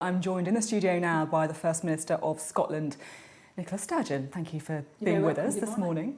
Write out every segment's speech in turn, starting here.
I'm joined in the studio now by the First Minister of Scotland, Nicola Sturgeon. Thank you for being with us this morning.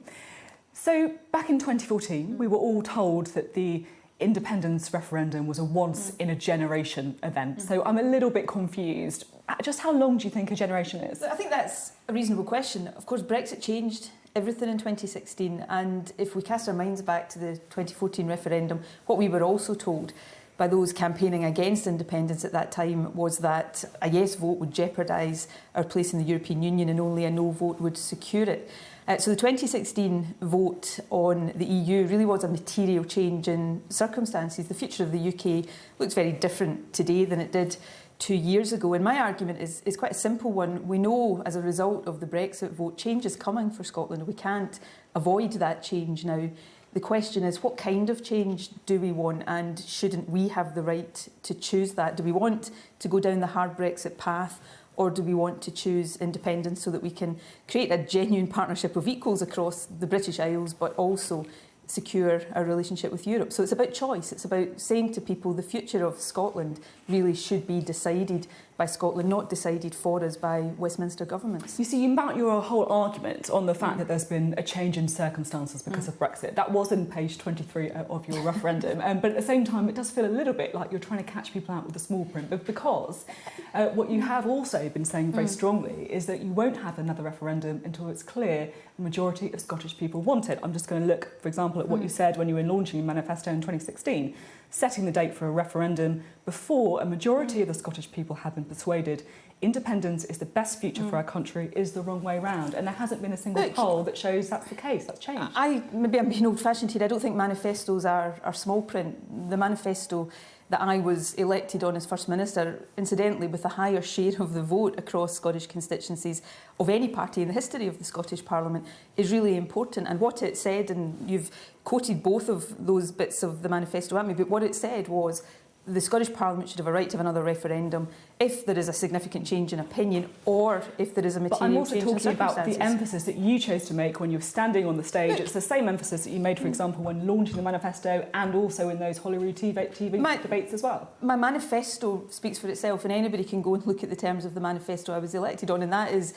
So back in 2014, we were all told that the independence referendum was a once-in-a-generation event. So I'm a little bit confused. Just how long do you think a generation is? I think that's a reasonable question. Of course, Brexit changed everything in 2016, and if we cast our minds back to the 2014 referendum, what we were also told by those campaigning against independence at that time was that a yes vote would jeopardise our place in the European Union and only a no vote would secure it. So the 2016 vote on the EU really was a material change in circumstances. The future of the UK looks very different today than it did 2 years ago. And my argument is quite a simple one. We know as a result of the Brexit vote, change is coming for Scotland. We can't avoid that change now. The question is, what kind of change do we want, and shouldn't we have the right to choose that? Do we want to go down the hard Brexit path, or do we want to choose independence so that we can create a genuine partnership of equals across the British Isles, but also secure our relationship with Europe? So it's about choice. It's about saying to people the future of Scotland really should be decided by Scotland, not decided for us by Westminster governments. You see, you mount your whole argument on the fact that there's been a change in circumstances because of Brexit. That was in page 23 of your referendum. But at the same time, it does feel a little bit like you're trying to catch people out with the small print. But because what you have also been saying very strongly is that you won't have another referendum until it's clear the majority of Scottish people want it. I'm just going to look, for example, at what you said when you were launching your manifesto in 2016, setting the date for a referendum before a majority of the Scottish people have been persuaded independence is the best future for our country is the wrong way round. And there hasn't been a single poll that shows that's the case. That's changed. Maybe I'm being old-fashioned here. I don't think manifestos are small print. The manifesto that I was elected on as First Minister, incidentally, with a higher share of the vote across Scottish constituencies of any party in the history of the Scottish Parliament, is really important. And what it said, and you've quoted both of those bits of the manifesto at me, but what it said was the Scottish Parliament should have a right to have another referendum if there is a significant change in opinion or if there is a material change in circumstances. But I'm also talking about the emphasis that you chose to make when you were standing on the stage. It's the same emphasis that you made, for example, when launching the manifesto and also in those Holyrood TV debates as well. My manifesto speaks for itself, and anybody can go and look at the terms of the manifesto I was elected on, and that is,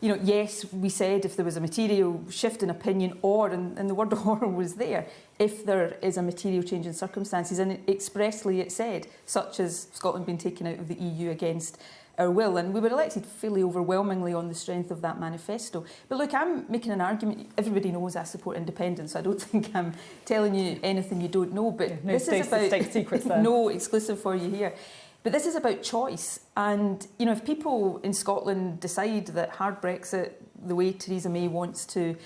you know, yes, we said if there was a material shift in opinion or, and the word or was there, if there is a material change in circumstances, and expressly it said, such as Scotland being taken out of the EU against our will. And we were elected fairly overwhelmingly on the strength of that manifesto. But look, I'm making an argument. Everybody knows I support independence. I don't think I'm telling you anything you don't know. But no, this is about state secrets there. No exclusive for you here. But this is about choice. And, you know, if people in Scotland decide that hard Brexit, the way Theresa May wants to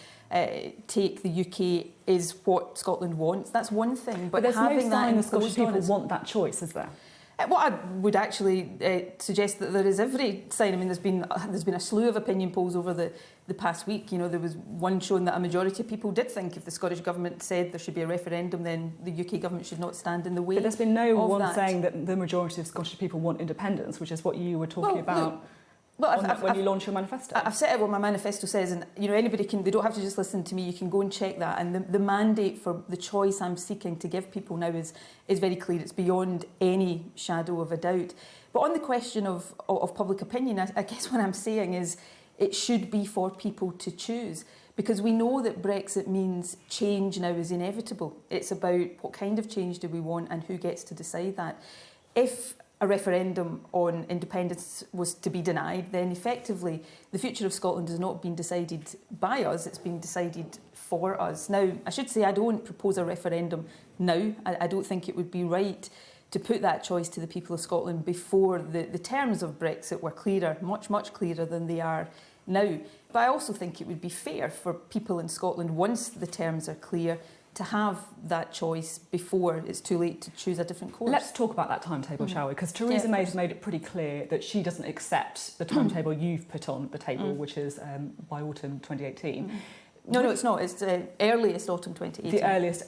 take the UK, is what Scotland wants, that's one thing. But there's no sign the Scottish people want that choice, is there? Well, I would actually suggest that there is every sign. I mean, there's been a slew of opinion polls over the past week. You know, there was one showing that a majority of people did think if the Scottish Government said there should be a referendum, then the UK Government should not stand in the way. But there's been no one saying that the majority of Scottish people want independence, which is what you were talking about. When you launch your manifesto. I've set out what my manifesto says, and you know, anybody can, they don't have to just listen to me, you can go and check that. And the mandate for the choice I'm seeking to give people now is very clear. It's beyond any shadow of a doubt. But on the question of public opinion, I guess what I'm saying is it should be for people to choose, because we know that Brexit means change now is inevitable. It's about what kind of change do we want and who gets to decide that. If a referendum on independence was to be denied, then effectively the future of Scotland has not been decided by us, it's been decided for us. Now, I should say I don't propose a referendum now. I don't think it would be right to put that choice to the people of Scotland before the terms of Brexit were clearer, much, much clearer than they are now. But I also think it would be fair for people in Scotland, once the terms are clear, to have that choice before it's too late to choose a different course. Let's talk about that timetable, shall we? Because Theresa May has made it pretty clear that she doesn't accept the timetable you've put on the table, which is by autumn 2018. No, it's not. It's the earliest autumn 2018. The earliest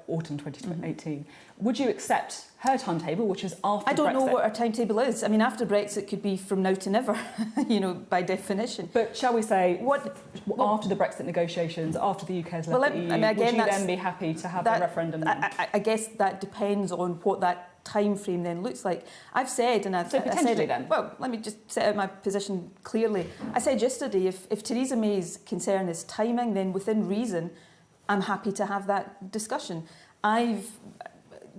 autumn 2018. would you accept her timetable, which is after Brexit? I don't know what her timetable is. I mean, after Brexit could be from now to never, by definition. But shall we say, after the Brexit negotiations, after the UK has left the EU, would you then be happy to have a referendum then? I guess that depends on what that time frame then looks like. I've said, and I've potentially then. Well, let me just set out my position clearly. I said yesterday, if Theresa May's concern is timing, then within reason, I'm happy to have that discussion. I've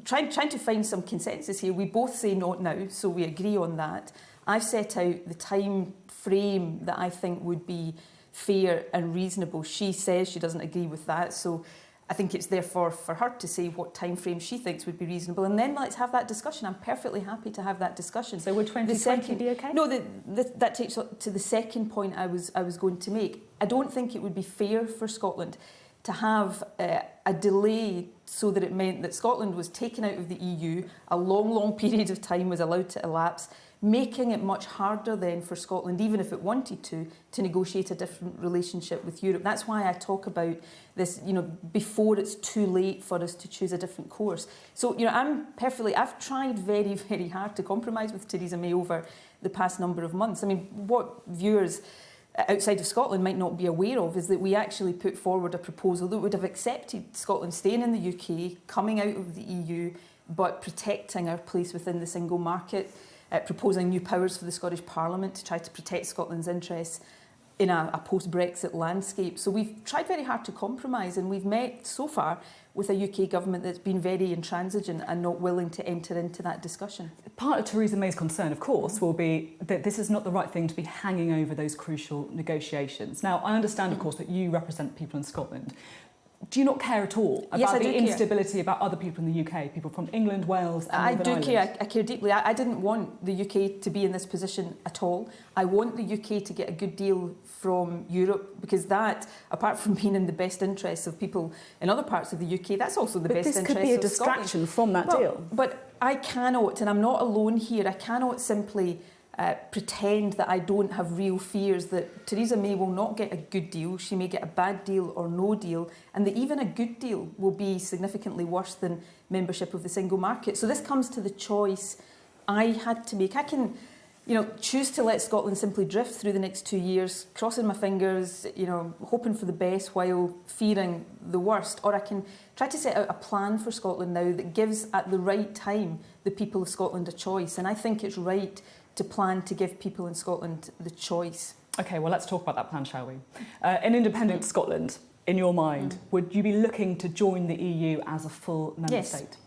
trying to find some consensus here. We both say not now, so we agree on that. I've set out the time frame that I think would be fair and reasonable. She says she doesn't agree with that, so I think it's therefore for her to say what time frame she thinks would be reasonable, and then let's have that discussion. I'm perfectly happy to have that discussion. So would 2020 be okay? No, that takes to the second point I was going to make. I don't think it would be fair for Scotland to have a delay so that it meant that Scotland was taken out of the EU, a long period of time was allowed to elapse, making it much harder then for Scotland, even if it wanted to negotiate a different relationship with Europe. That's why I talk about this, before it's too late for us to choose a different course. So, I've tried very, very hard to compromise with Theresa May over the past number of months. I mean, what viewers outside of Scotland might not be aware of is that we actually put forward a proposal that would have accepted Scotland staying in the UK, coming out of the EU, but protecting our place within the single market, proposing new powers for the Scottish Parliament to try to protect Scotland's interests in a post-Brexit landscape. So we've tried very hard to compromise, and we've met so far with a UK government that's been very intransigent and not willing to enter into that discussion. Part of Theresa May's concern, of course, will be that this is not the right thing to be hanging over those crucial negotiations. Now, I understand, of course, that you represent people in Scotland. Do you not care at all about the instability about other people in the UK, people from England, Wales and Northern Ireland? Care. I care deeply. I didn't want the UK to be in this position at all. I want the UK to get a good deal from Europe, because that, apart from being in the best interests of people in other parts of the UK, that's also the best interests of Scotland. But this could be a distraction from that deal. But I cannot, and I'm not alone here, I cannot simply pretend that I don't have real fears that Theresa May will not get a good deal. She may get a bad deal or no deal, and that even a good deal will be significantly worse than membership of the single market. So this comes to the choice I had to make. I can, choose to let Scotland simply drift through the next 2 years, crossing my fingers, hoping for the best while fearing the worst, or I can try to set out a plan for Scotland now that gives, at the right time, the people of Scotland a choice. And I think it's right to plan to give people in Scotland the choice. OK, well, let's talk about that plan, shall we? In independent Scotland, in your mind, would you be looking to join the EU as a full member state?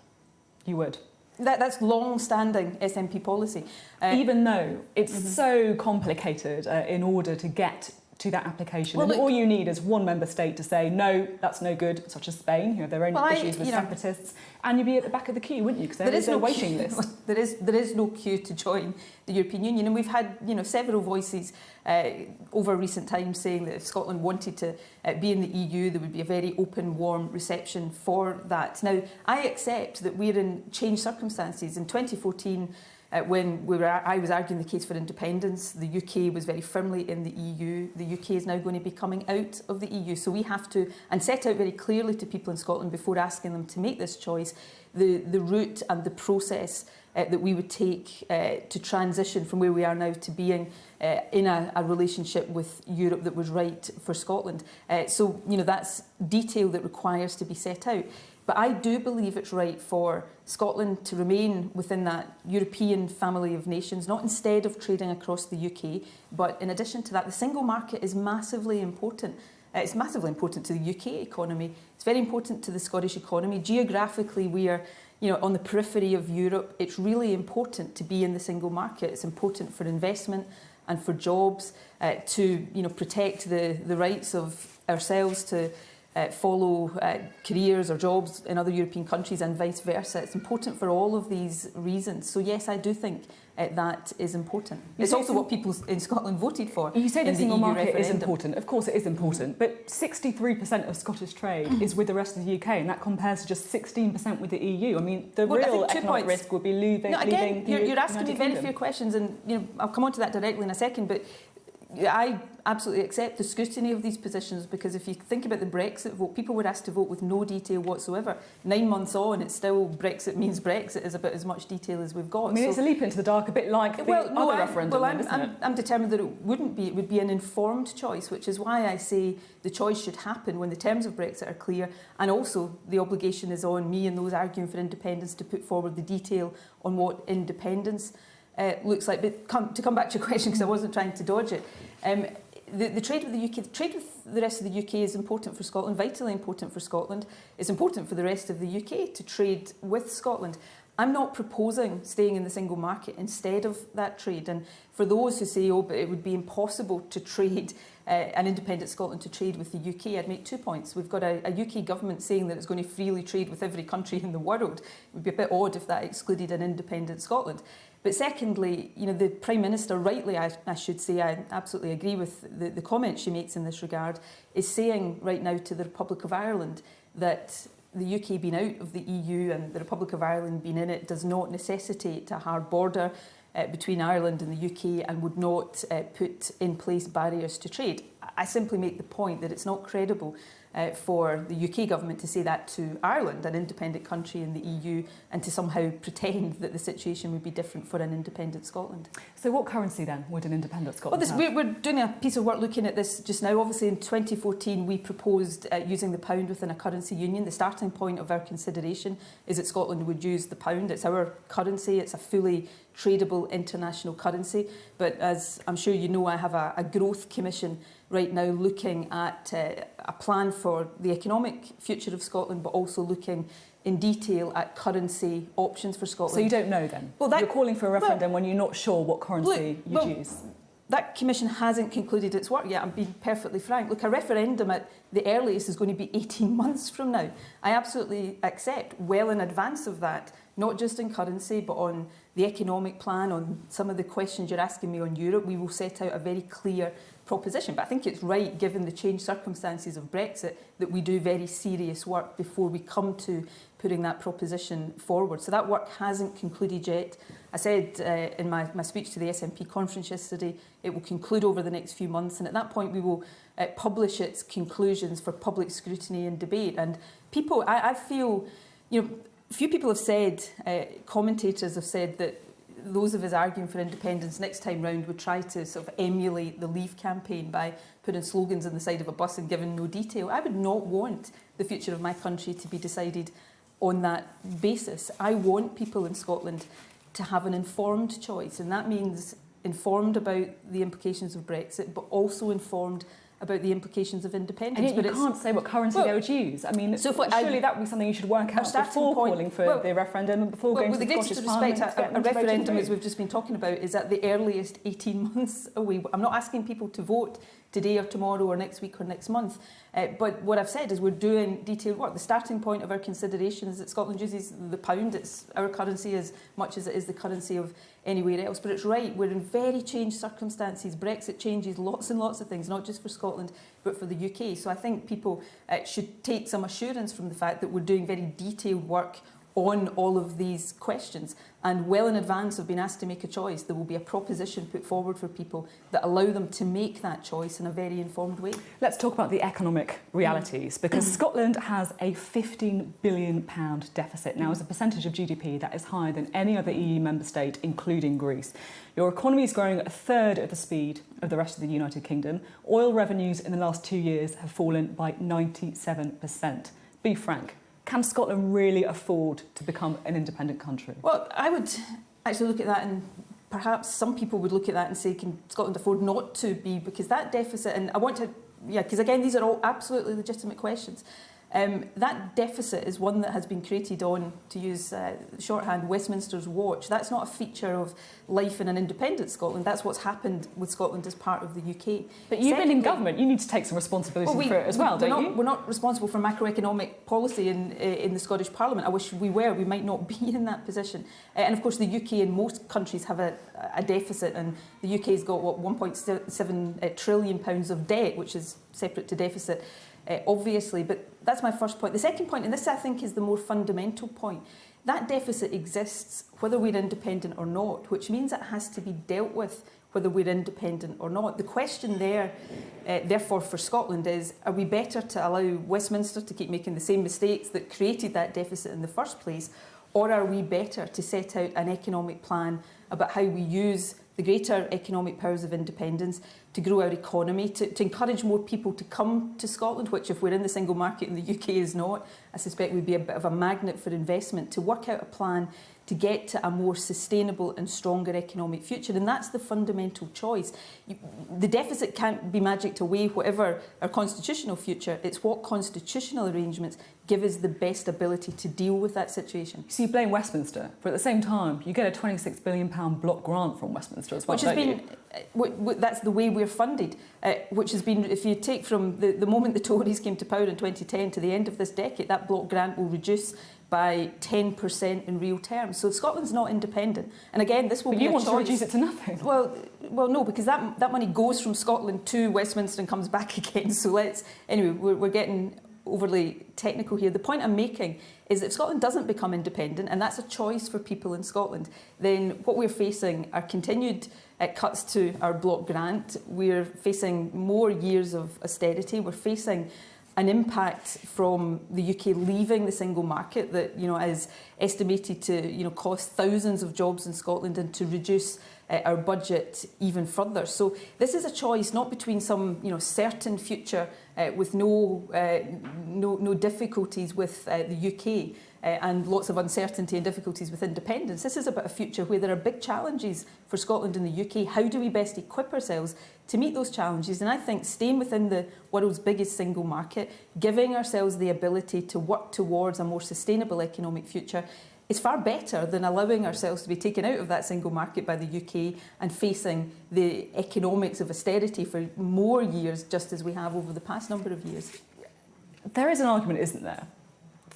You would? That's long-standing SNP policy. Even though it's so complicated in order to get to that application. Well, and all you need is one member state to say, no, that's no good, such as Spain, who have their own issues with separatists, and you'd be at the back of the queue, wouldn't you? Because there is no waiting list. There is no queue to join the European Union, and we've had several voices over recent times saying that if Scotland wanted to be in the EU, there would be a very open, warm reception for that. Now, I accept that we're in changed circumstances. In 2014, when I was arguing the case for independence, the UK was very firmly in the EU. The UK is now going to be coming out of the EU. So we have to, and set out very clearly to people in Scotland before asking them to make this choice, the route and the process that we would take to transition from where we are now to being in a relationship with Europe that was right for Scotland. So, that's detail that requires to be set out. But I do believe it's right for Scotland to remain within that European family of nations, not instead of trading across the UK, but in addition to that, the single market is massively important. It's massively important to the UK economy. It's very important to the Scottish economy. Geographically, we are on the periphery of Europe. It's really important to be in the single market. It's important for investment and for jobs, to protect the rights of ourselves to follow careers or jobs in other European countries and vice versa. It's important for all of these reasons. So yes, I do think that is important. It's also what people in Scotland voted for. You say the single market referendum is important. Of course it is important. But 63% of Scottish trade is with the rest of the UK, and that compares to just 16% with the EU. I mean, the real economic risk would be leaving You're asking me very Kingdom. fair questions, and I'll come on to that directly in a second, but I absolutely accept the scrutiny of these positions, because if you think about the Brexit vote, people were asked to vote with no detail whatsoever. 9 months on, it's still Brexit means Brexit is about as much detail as we've got. I mean, it's a leap into the dark, a bit like the other referendum, isn't it? I'm determined that it wouldn't be. It would be an informed choice, which is why I say the choice should happen when the terms of Brexit are clear, and also the obligation is on me and those arguing for independence to put forward the detail on what independence looks like. But to come back to your question, because I wasn't trying to dodge it, the trade with the UK, trade with the rest of the UK is important for Scotland, vitally important for Scotland. It's important for the rest of the UK to trade with Scotland. I'm not proposing staying in the single market instead of that trade. And for those who say, oh, but it would be impossible to trade, an independent Scotland to trade with the UK, I'd make 2 points. We've got a UK government saying that it's going to freely trade with every country in the world. It would be a bit odd if that excluded an independent Scotland. But secondly, the Prime Minister, rightly I should say, I absolutely agree with the comments she makes in this regard, is saying right now to the Republic of Ireland that the UK being out of the EU and the Republic of Ireland being in it does not necessitate a hard border between Ireland and the UK and would not put in place barriers to trade. I simply make the point that it's not credible for the UK government to say that to Ireland, an independent country in the EU, and to somehow pretend that the situation would be different for an independent Scotland. So what currency then would an independent Scotland have? We're doing a piece of work looking at this just now. Obviously in 2014 we proposed using the pound within a currency union. The starting point of our consideration is that Scotland would use the pound. It's our currency, it's a fully tradable international currency. But as I'm sure you know, I have a growth commission right now looking at a plan for the economic future of Scotland, but also looking in detail at currency options for Scotland. So you don't know then? Well, you're calling for a referendum when you're not sure what currency you'd use? That commission hasn't concluded its work yet, I'm being perfectly frank. Look, a referendum at the earliest is going to be 18 months from now. I absolutely accept well in advance of that, not just in currency, but on the economic plan, on some of the questions you're asking me on Europe, we will set out a very clear proposition. But I think it's right, given the changed circumstances of Brexit, that we do very serious work before we come to putting that proposition forward. So that work hasn't concluded yet. I said in my speech to the SNP conference yesterday, it will conclude over the next few months, and at that point we will publish its conclusions for public scrutiny and debate. And people, I feel, few people have said, commentators have said that those of us arguing for independence next time round would try to sort of emulate the Leave campaign by putting slogans on the side of a bus and giving no detail. I would not want the future of my country to be decided on that basis. I want people in Scotland to have an informed choice, and that means informed about the implications of Brexit, but also informed about the implications of independence. And yet you can't say what currency they would use. I mean, so surely that would be something you should work out before calling for the referendum and before going to the Scottish Parliament. A referendum, as we've just been talking about, is at the earliest 18 months away. I'm not asking people to vote today or tomorrow or next week or next month. But what I've said is we're doing detailed work. The starting point of our consideration is that Scotland uses the pound. It's our currency as much as it is the currency of anywhere else. But it's right, we're in very changed circumstances. Brexit changes lots and lots of things, not just for Scotland, but for the UK. So I think people should take some assurance from the fact that we're doing very detailed work on all of these questions, and well in advance of being asked to make a choice, there will be a proposition put forward for people that allow them to make that choice in a very informed way. Let's talk about the economic realities, because Scotland has a £15 billion deficit. Now, as a percentage of GDP, that is higher than any other EU member state, including Greece. Your economy is growing at a third of the speed of the rest of the United Kingdom. Oil revenues in the last 2 years have fallen by 97%. Be frank. Can Scotland really afford to become an independent country? Well, I would actually look at that, and perhaps some people would look at that and say, can Scotland afford not to be? Because that deficit, and I want to, because again, these are all absolutely legitimate questions. That deficit is one that has been created on, to use shorthand, Westminster's watch. That's not a feature of life in an independent Scotland. That's what's happened with Scotland as part of the UK. But you've been in government. You need to take some responsibility for it as well, don't you? We're not responsible for macroeconomic policy in the Scottish Parliament. I wish we were. We might not be in that position. And of course, the UK and most countries have a deficit, and the UK's got, what, £1.7 trillion of debt, which is separate to deficit. Obviously, but that's my first point. The second point, and this I think is the more fundamental point, that deficit exists whether we're independent or not, which means it has to be dealt with whether we're independent or not. The question there, therefore, for Scotland is, are we better to allow Westminster to keep making the same mistakes that created that deficit in the first place, or are we better to set out an economic plan about how we use the greater economic powers of independence to grow our economy, to encourage more people to come to Scotland, which if we're in the single market and the UK is not, I suspect would be a bit of a magnet for investment, to work out a plan to get to a more sustainable and stronger economic future. And that's the fundamental choice. The deficit can't be magicked away, whatever our constitutional future. It's what constitutional arrangements give us the best ability to deal with that situation. So you blame Westminster, but at the same time, you get a £26 billion block grant from Westminster as well, which has been, that's the way we're funded, which has been, if you take from the moment the Tories came to power in 2010 to the end of this decade, that block grant will reduce by 10% in real terms. So Scotland's not independent. And again, this will be a choice. But you want to reduce it to nothing. Well, no, because that money goes from Scotland to Westminster and comes back again. So anyway, we're getting overly technical here. The point I'm making is that if Scotland doesn't become independent, and that's a choice for people in Scotland, then what we're facing are continued cuts to our block grant. We're facing more years of austerity. We're facing an impact from the UK leaving the single market that is estimated to cost thousands of jobs in Scotland and to reduce our budget even further. So this is a choice not between some certain future with no difficulties with the UK and lots of uncertainty and difficulties with independence. This is about a future where there are big challenges for Scotland and the UK. How do we best equip ourselves to meet those challenges? And I think staying within the world's biggest single market, giving ourselves the ability to work towards a more sustainable economic future is far better than allowing ourselves to be taken out of that single market by the UK and facing the economics of austerity for more years, just as we have over the past number of years. There is an argument, isn't there,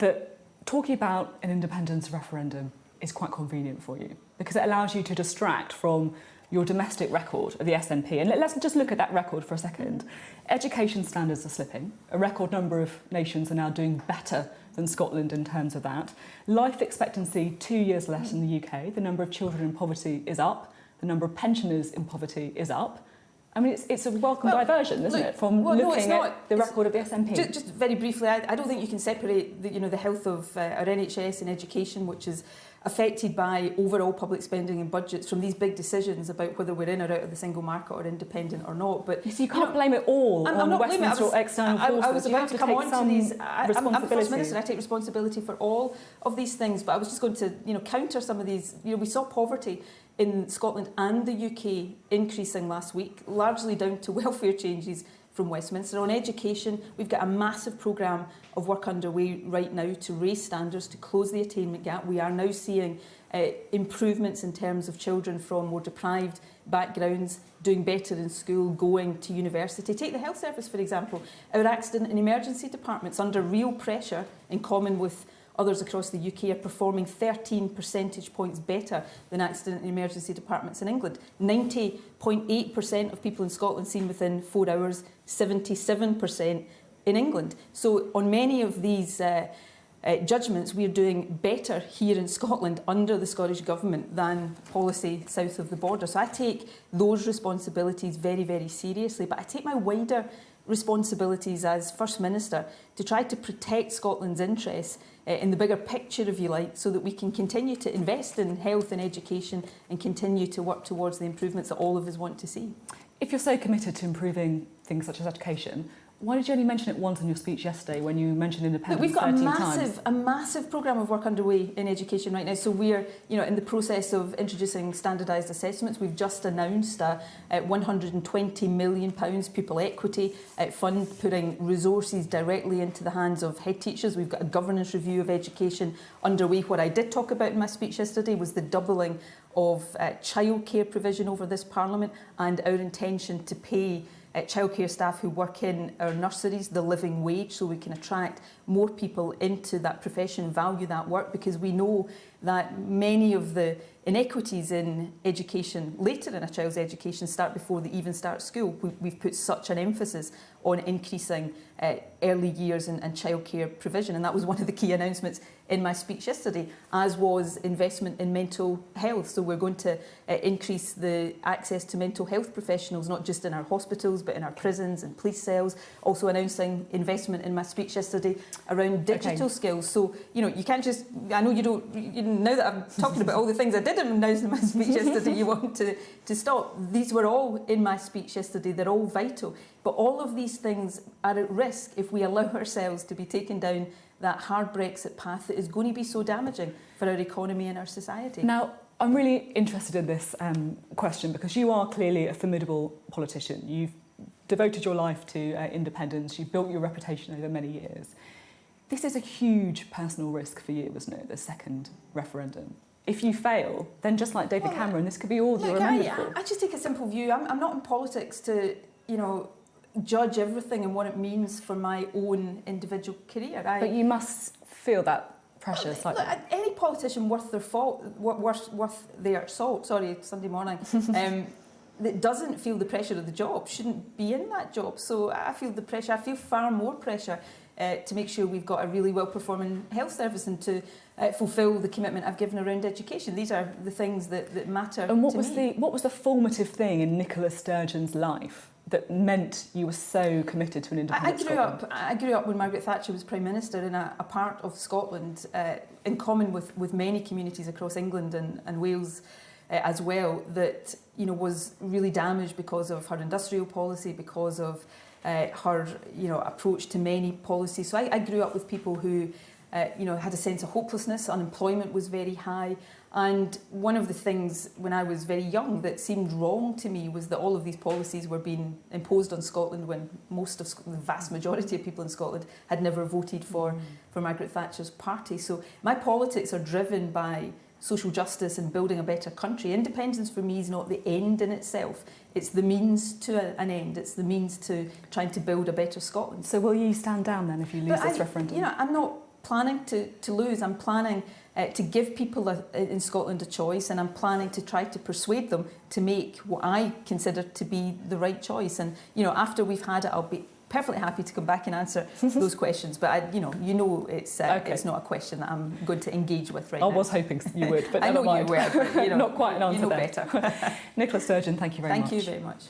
that talking about an independence referendum is quite convenient for you because it allows you to distract from your domestic record of the SNP. And let's just look at that record for a second. Education standards are slipping. A record number of nations are now doing better than Scotland in terms of that. Life expectancy, 2 years less in the UK. The number of children in poverty is up. The number of pensioners in poverty is up. I mean, it's a welcome diversion, isn't it, from looking at the record of the SNP? Just very briefly, I don't think you can separate the health of our NHS and education, which is affected by overall public spending and budgets, from these big decisions about whether we're in or out of the single market or independent or not. But so you can't blame it all on Westminster or external forces. I was about to come on to these. I'm the First Minister. I take responsibility for all of these things. But I was just going to counter some of these. We saw poverty in Scotland and the UK increasing last week, largely down to welfare changes from Westminster. On education, we've got a massive programme of work underway right now to raise standards, to close the attainment gap. We are now seeing improvements in terms of children from more deprived backgrounds doing better in school, going to university. Take the health service, for example. Our accident and emergency departments, under real pressure, in common with others across the UK, are performing 13 percentage points better than accident and emergency departments in England. 90.8% of people in Scotland seen within 4 hours, 77% in England. So on many of these judgments, we are doing better here in Scotland under the Scottish Government than policy south of the border. So I take those responsibilities very, very seriously. But I take my wider responsibilities as First Minister to try to protect Scotland's interests in the bigger picture, if you like, so that we can continue to invest in health and education and continue to work towards the improvements that all of us want to see. If you're so committed to improving things such as education, why did you only mention it once in your speech yesterday when you mentioned independence? Look, we've got 13 times? a massive programme of work underway in education right now. So we're in the process of introducing standardised assessments. We've just announced a £120 million pupil equity fund, putting resources directly into the hands of head teachers. We've got a governance review of education underway. What I did talk about in my speech yesterday was the doubling of childcare provision over this Parliament and our intention to pay childcare staff who work in our nurseries, the living wage, so we can attract more people into that profession, value that work, because we know that many of the inequities in education later in a child's education start before they even start school. We've put such an emphasis on increasing early years and childcare provision, and that was one of the key announcements in my speech yesterday, as was investment in mental health. So we're going to increase the access to mental health professionals, not just in our hospitals but in our prisons and police cells. Also announcing investment in my speech yesterday around digital skills. So you can't just, I know you don't, now that I'm talking about all the things I did announce in my speech yesterday, you want to stop. These were all in my speech yesterday. They're all vital. But all of these things are at risk if we allow ourselves to be taken down that hard Brexit path that is going to be so damaging for our economy and our society. Now, I'm really interested in this question because you are clearly a formidable politician. You've devoted your life to independence. You've built your reputation over many years. This is a huge personal risk for you, isn't it, the second referendum? If you fail, then just like David Cameron, this could be all you're remembered for. I just take a simple view. I'm not in politics to, judge everything and what it means for my own individual career. But you must feel that pressure slightly. Look, any politician worth their salt, Sunday morning, that doesn't feel the pressure of the job shouldn't be in that job. So I feel the pressure. I feel far more pressure to make sure we've got a really well-performing health service and to fulfil the commitment I've given around education. These are the things that matter and what to me. What was the formative thing in Nicola Sturgeon's life that meant you were so committed to an independent Scotland? I grew up when Margaret Thatcher was Prime Minister in a part of Scotland, in common with many communities across England and Wales as well, that was really damaged because of her industrial policy, because of her approach to many policies. So I grew up with people who had a sense of hopelessness. Unemployment was very high. And one of the things when I was very young that seemed wrong to me was that all of these policies were being imposed on Scotland when the vast majority of people in Scotland had never voted for Margaret Thatcher's party. So my politics are driven by social justice and building a better country. Independence for me is not the end in itself. It's the means to an end. It's the means to trying to build a better Scotland. So will you stand down then if you lose this referendum? I'm not planning to lose. I'm planning to give people in Scotland a choice, and I'm planning to try to persuade them to make what I consider to be the right choice. And after we've had it, I'll be perfectly happy to come back and answer those questions. But it's not a question that I'm going to engage with right now. I was hoping you would, but I know you were. But, not quite an answer. You know better. Nicola Sturgeon, thank you very much. Thank you very much.